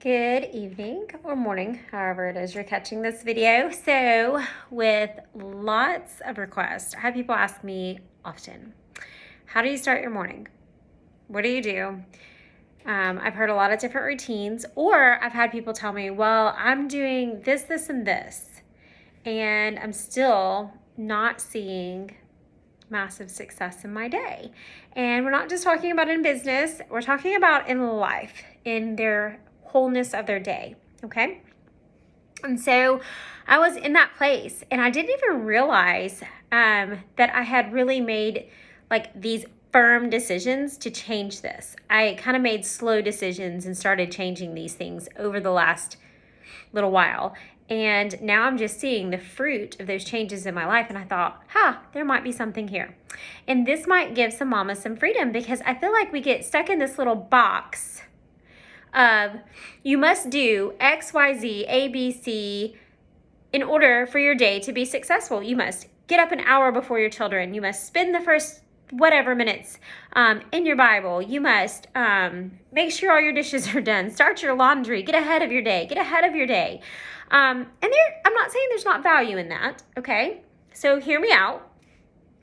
Good evening or morning, however it is you're catching this video. So, with lots of requests, I have people ask me often, how do you start your morning? What do you do? I've heard a lot of different routines, or I've had people tell me, well, I'm doing this, this, and this, and I'm still not seeing massive success in my day. And we're not just talking about in business, we're talking about in life, in their wholeness of their day, okay? And so I was in that place and I didn't even realize that I had really made like these firm decisions to change this. I kind of made slow decisions and started changing these things over the last little while. And now I'm just seeing the fruit of those changes in my life. And I thought, there might be something here. And this might give some mamas some freedom, because I feel like we get stuck in this little box of you must do X, Y, Z, A, B, C in order for your day to be successful. You must get up an hour before your children. You must spend the first whatever minutes in your Bible. You must make sure all your dishes are done. Start your laundry. Get ahead of your day. And I'm not saying there's not value in that, okay? So hear me out.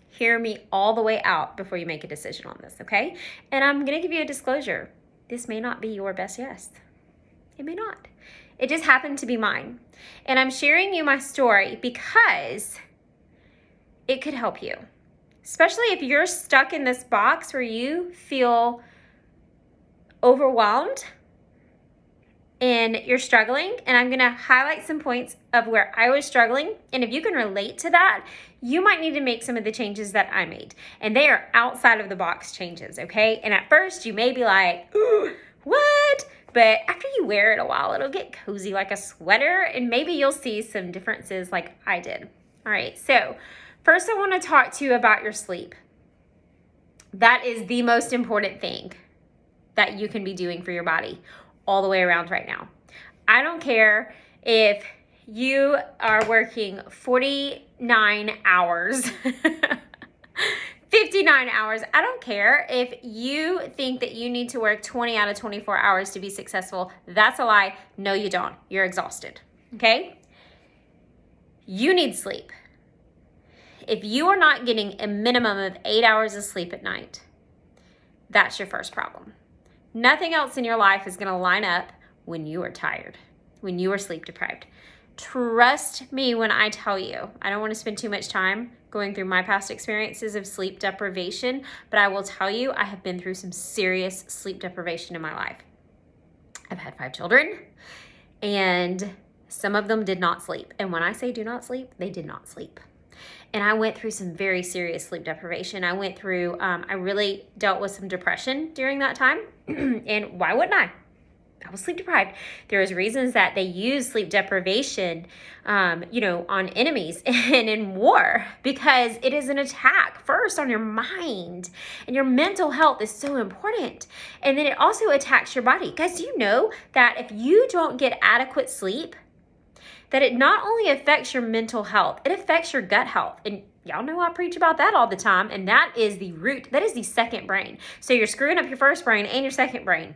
Hear me all the way out before you make a decision on this, okay? And I'm going to give you a disclosure. This may not be your best yes. It may not. It just happened to be mine. And I'm sharing you my story because it could help you. Especially if you're stuck in this box where you feel overwhelmed and you're struggling. And I'm going to highlight some points of where I was struggling. And if you can relate to that, you might need to make some of the changes that I made. And they are outside of the box changes, okay? And at first you may be like, ooh, what? But after you wear it a while, it'll get cozy like a sweater, and maybe you'll see some differences like I did. All right, so first I want to talk to you about your sleep. That is the most important thing that you can be doing for your body all the way around right now. I don't care if you are working 49 hours, 59 hours. I don't care if you think that you need to work 20 out of 24 hours to be successful. That's a lie. No, you don't. You're exhausted, okay? You need sleep. If you are not getting a minimum of 8 hours of sleep at night, that's your first problem. Nothing else in your life is going to line up when you are tired, when you are sleep deprived. Trust me when I tell you. I don't want to spend too much time going through my past experiences of sleep deprivation, but I will tell you I have been through some serious sleep deprivation in my life. I've had 5 children, and some of them did not sleep. And when I say do not sleep, they did not sleep. And I went through some very serious sleep deprivation. I went through, I really dealt with some depression during that time. And why wouldn't I? I was sleep deprived. There was reasons that they use sleep deprivation, on enemies and in war, because it is an attack first on your mind, and your mental health is so important. And then it also attacks your body. Guys, do you know that if you don't get adequate sleep, that it not only affects your mental health, it affects your gut health. And y'all know I preach about that all the time. And that is the root, that is the second brain. So you're screwing up your first brain and your second brain.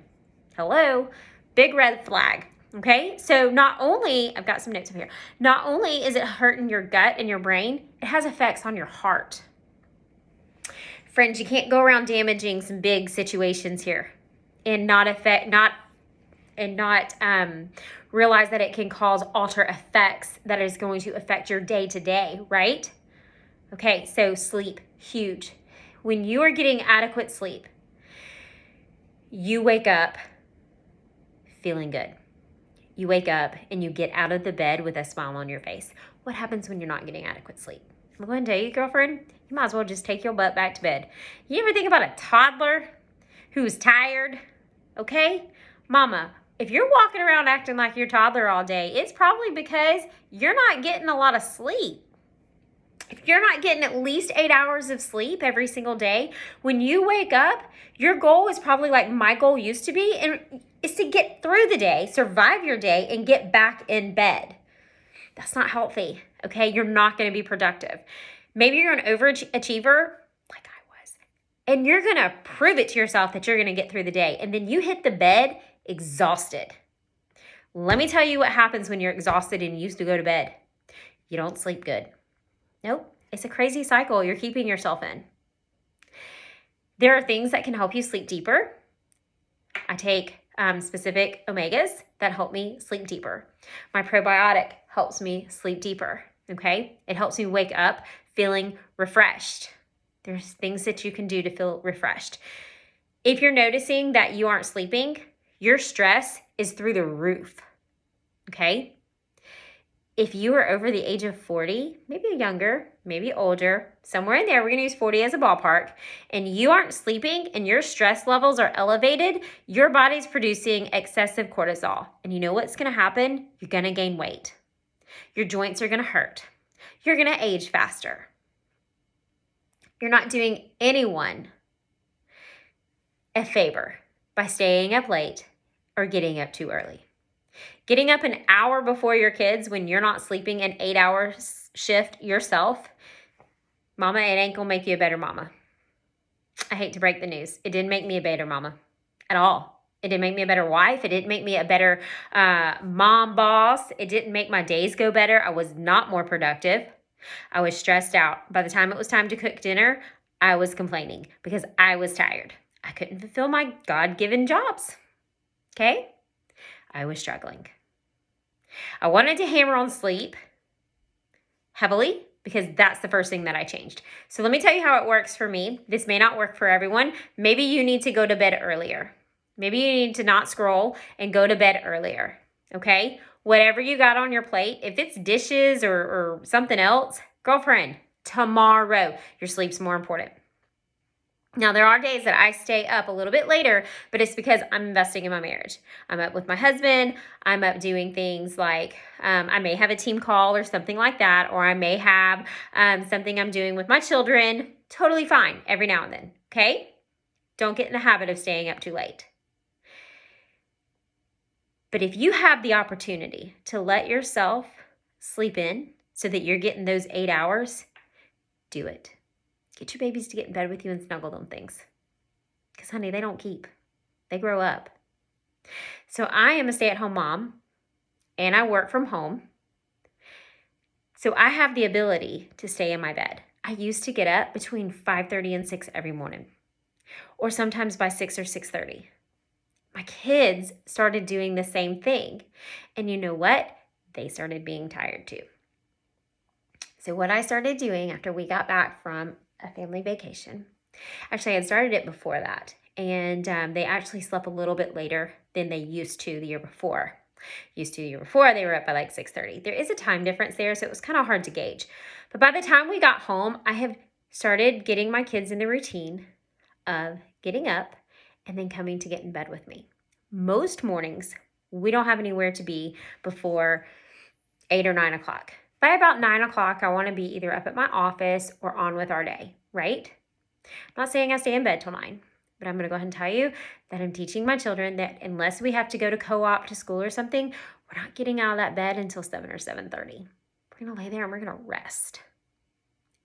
Hello, big red flag. Okay, so not only, I've got some notes up here, not only is it hurting your gut and your brain, it has effects on your heart. Friends, you can't go around damaging some big situations here and not realize that it can cause alter effects that is going to affect your day to day, right? Okay, so sleep, huge. When you are getting adequate sleep, you wake up feeling good. You wake up and you get out of the bed with a smile on your face. What happens when you're not getting adequate sleep? I'm going to tell you, girlfriend, you might as well just take your butt back to bed. You ever think about a toddler who's tired? Okay? Mama, if you're walking around acting like your toddler all day, it's probably because you're not getting a lot of sleep. If you're not getting at least 8 hours of sleep every single day, when you wake up, your goal is probably like my goal used to be, and is to get through the day, survive your day, and get back in bed. That's not healthy, okay? You're not going to be productive. Maybe you're an overachiever, like I was, and you're going to prove it to yourself that you're going to get through the day, and then you hit the bed exhausted. Let me tell you what happens when you're exhausted and you used to go to bed. You don't sleep good. Nope, it's a crazy cycle you're keeping yourself in. There are things that can help you sleep deeper. I take specific omegas that help me sleep deeper. My probiotic helps me sleep deeper, okay? It helps me wake up feeling refreshed. There's things that you can do to feel refreshed. If you're noticing that you aren't sleeping, your stress is through the roof, okay? If you are over the age of 40, maybe younger, maybe older, somewhere in there, we're gonna use 40 as a ballpark, and you aren't sleeping and your stress levels are elevated, your body's producing excessive cortisol. And you know what's gonna happen? You're gonna gain weight. Your joints are gonna hurt. You're gonna age faster. You're not doing anyone a favor by staying up late or getting up too early. Getting up an hour before your kids when you're not sleeping an 8-hour shift yourself, mama, it ain't gonna make you a better mama. I hate to break the news. It didn't make me a better mama at all. It didn't make me a better wife. It didn't make me a better mom boss. It didn't make my days go better. I was not more productive. I was stressed out. By the time it was time to cook dinner, I was complaining because I was tired. I couldn't fulfill my God-given jobs, okay? I was struggling. I wanted to hammer on sleep heavily because that's the first thing that I changed. So let me tell you how it works for me. This may not work for everyone. Maybe you need to go to bed earlier. Maybe you need to not scroll and go to bed earlier, okay? Whatever you got on your plate, if it's dishes or something else, girlfriend, tomorrow, your sleep's more important. Now, there are days that I stay up a little bit later, but it's because I'm investing in my marriage. I'm up with my husband. I'm up doing things like I may have a team call or something like that, or I may have something I'm doing with my children. Totally fine every now and then, okay? Don't get in the habit of staying up too late. But if you have the opportunity to let yourself sleep in so that you're getting those 8 hours, do it. Get your babies to get in bed with you and snuggle them things. Because, honey, they don't keep. They grow up. So I am a stay-at-home mom, and I work from home. So I have the ability to stay in my bed. I used to get up between 5:30 and 6 every morning, or sometimes by 6 or 6:30. My kids started doing the same thing. And you know what? They started being tired too. So what I started doing after we got back from a family vacation, actually I had started it before that, and they actually slept a little bit later than they used to the year before. They were up by like 6:30. There is a time difference there, so it was kind of hard to gauge. But by the time we got home, I have started getting my kids in the routine of getting up and then coming to get in bed with me. Most mornings, we don't have anywhere to be before 8 or 9 o'clock. By about 9 o'clock, I want to be either up at my office or on with our day, right? I'm not saying I stay in bed till 9, but I'm going to go ahead and tell you that I'm teaching my children that unless we have to go to co-op to school or something, we're not getting out of that bed until 7 or 7:30. We're going to lay there and we're going to rest.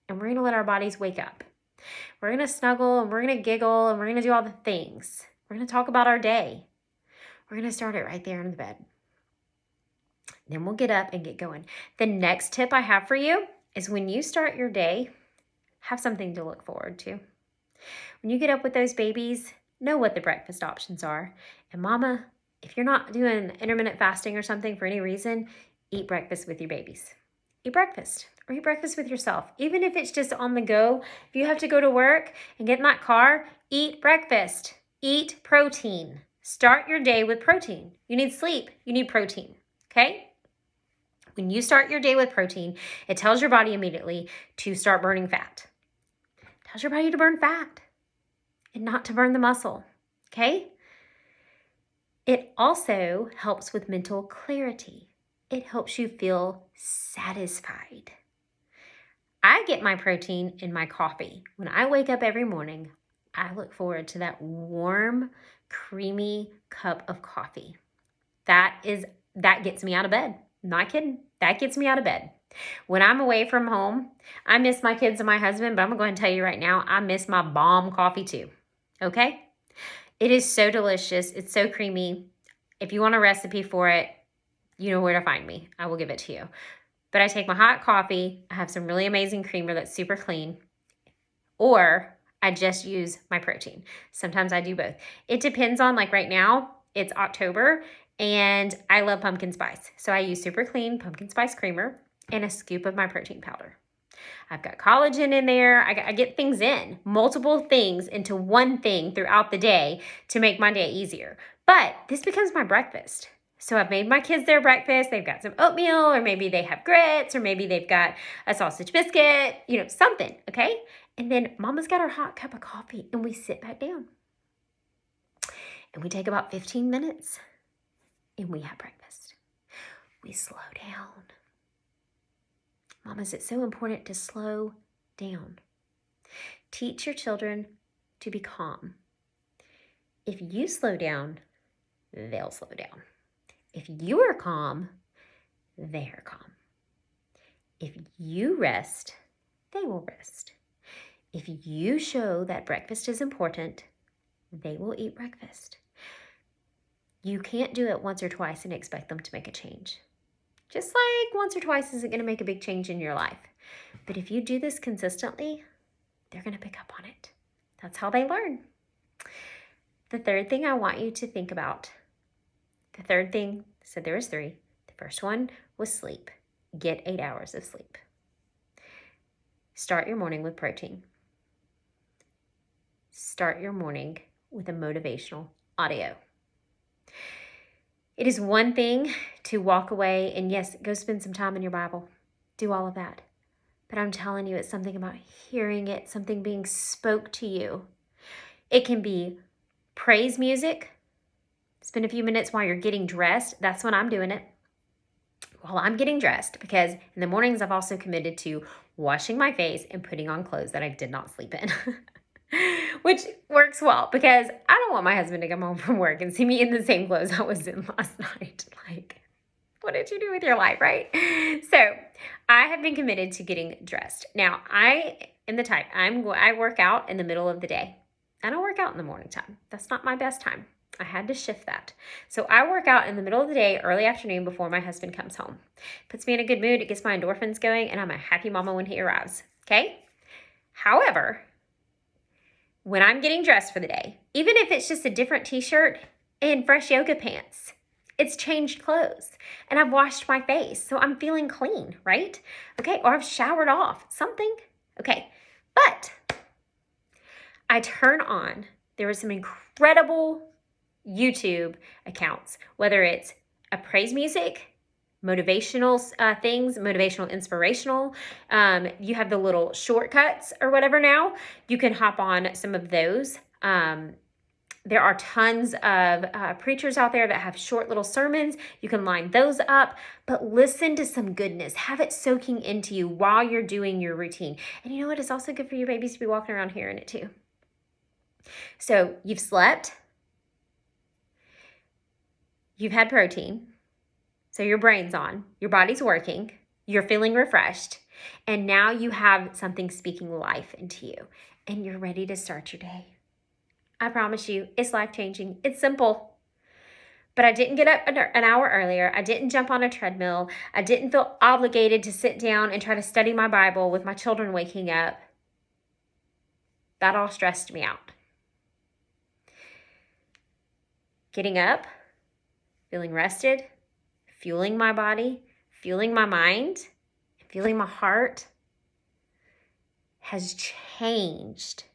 And we're going to let our bodies wake up. We're going to snuggle and we're going to giggle and we're going to do all the things. We're going to talk about our day. We're going to start it right there in the bed. Then we'll get up and get going. The next tip I have for you is when you start your day, have something to look forward to. When you get up with those babies, know what the breakfast options are. And mama, if you're not doing intermittent fasting or something for any reason, eat breakfast with your babies. Eat breakfast or eat breakfast with yourself. Even if it's just on the go, if you have to go to work and get in that car, eat breakfast. Eat protein. Start your day with protein. You need sleep. You need protein. Okay? When you start your day with protein, it tells your body immediately to start burning fat. It tells your body to burn fat and not to burn the muscle, okay? It also helps with mental clarity. It helps you feel satisfied. I get my protein in my coffee. When I wake up every morning, I look forward to that warm, creamy cup of coffee. That gets me out of bed. Not kidding. That gets me out of bed. When I'm away from home, I miss my kids and my husband, but I'm going to go ahead and tell you right now, I miss my bomb coffee too. Okay? It is so delicious. It's so creamy. If you want a recipe for it, You know where to find me. I will give it to you. But I take my hot coffee. I have some really amazing creamer that's super clean. Or I just use my protein. Sometimes I do both. It depends on, like right now, it's October and I love pumpkin spice. So I use super clean pumpkin spice creamer and a scoop of my protein powder. I've got collagen in there. I get things in, multiple things into one thing throughout the day to make my day easier. But this becomes my breakfast. So I've made my kids their breakfast. They've got some oatmeal, or maybe they have grits, or maybe they've got a sausage biscuit, something, okay? And then mama's got her hot cup of coffee and we sit back down. And we take about 15 minutes and we have breakfast. We slow down. Mamas, it's so important to slow down. Teach your children to be calm. If you slow down, they'll slow down. If you are calm, they are calm. If you rest, they will rest. If you show that breakfast is important, they will eat breakfast. You can't do it once or twice and expect them to make a change. Just like once or twice isn't going to make a big change in your life. But if you do this consistently, they're going to pick up on it. That's how they learn. The third thing I want you to think about, so there was 3. The first one was sleep. Get 8 hours of sleep. Start your morning with protein. Start your morning with a motivational audio. It is one thing to walk away and yes, go spend some time in your Bible. Do all of that. But I'm telling you, it's something about hearing it, something being spoke to you. It can be praise music. Spend a few minutes while you're getting dressed. That's when I'm doing it. While I'm getting dressed, because in the mornings I've also committed to washing my face and putting on clothes that I did not sleep in. Which works well because I don't want my husband to come home from work and see me in the same clothes I was in last night. Like, what did you do with your life, right? So I have been committed to getting dressed. Now, I am the type, I work out in the middle of the day. I don't work out in the morning time. That's not my best time. I had to shift that. So I work out in the middle of the day, early afternoon before my husband comes home. Puts me in a good mood. It gets my endorphins going, and I'm a happy mama when he arrives. Okay? However, when I'm getting dressed for the day, even if it's just a different t-shirt and fresh yoga pants, it's changed clothes and I've washed my face. So I'm feeling clean, right? Okay. Or I've showered off something. Okay. But I turn on, there were some incredible YouTube accounts, whether it's a praise music, motivational things, motivational, inspirational. You have the little shortcuts or whatever now. You can hop on some of those. There are tons of preachers out there that have short little sermons. You can line those up, but listen to some goodness. Have it soaking into you while you're doing your routine. And you know what? It's also good for your babies to be walking around hearing it too. So you've slept. You've had protein. So your brain's on, your body's working, you're feeling refreshed, and now you have something speaking life into you, and you're ready to start your day. I promise you, it's life-changing. It's simple. But I didn't get up an hour earlier. I didn't jump on a treadmill. I didn't feel obligated to sit down and try to study my Bible with my children waking up. That all stressed me out. Getting up, feeling rested, fueling my body, fueling my mind, fueling my heart has changed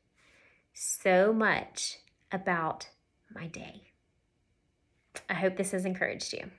so much about my day. I hope this has encouraged you.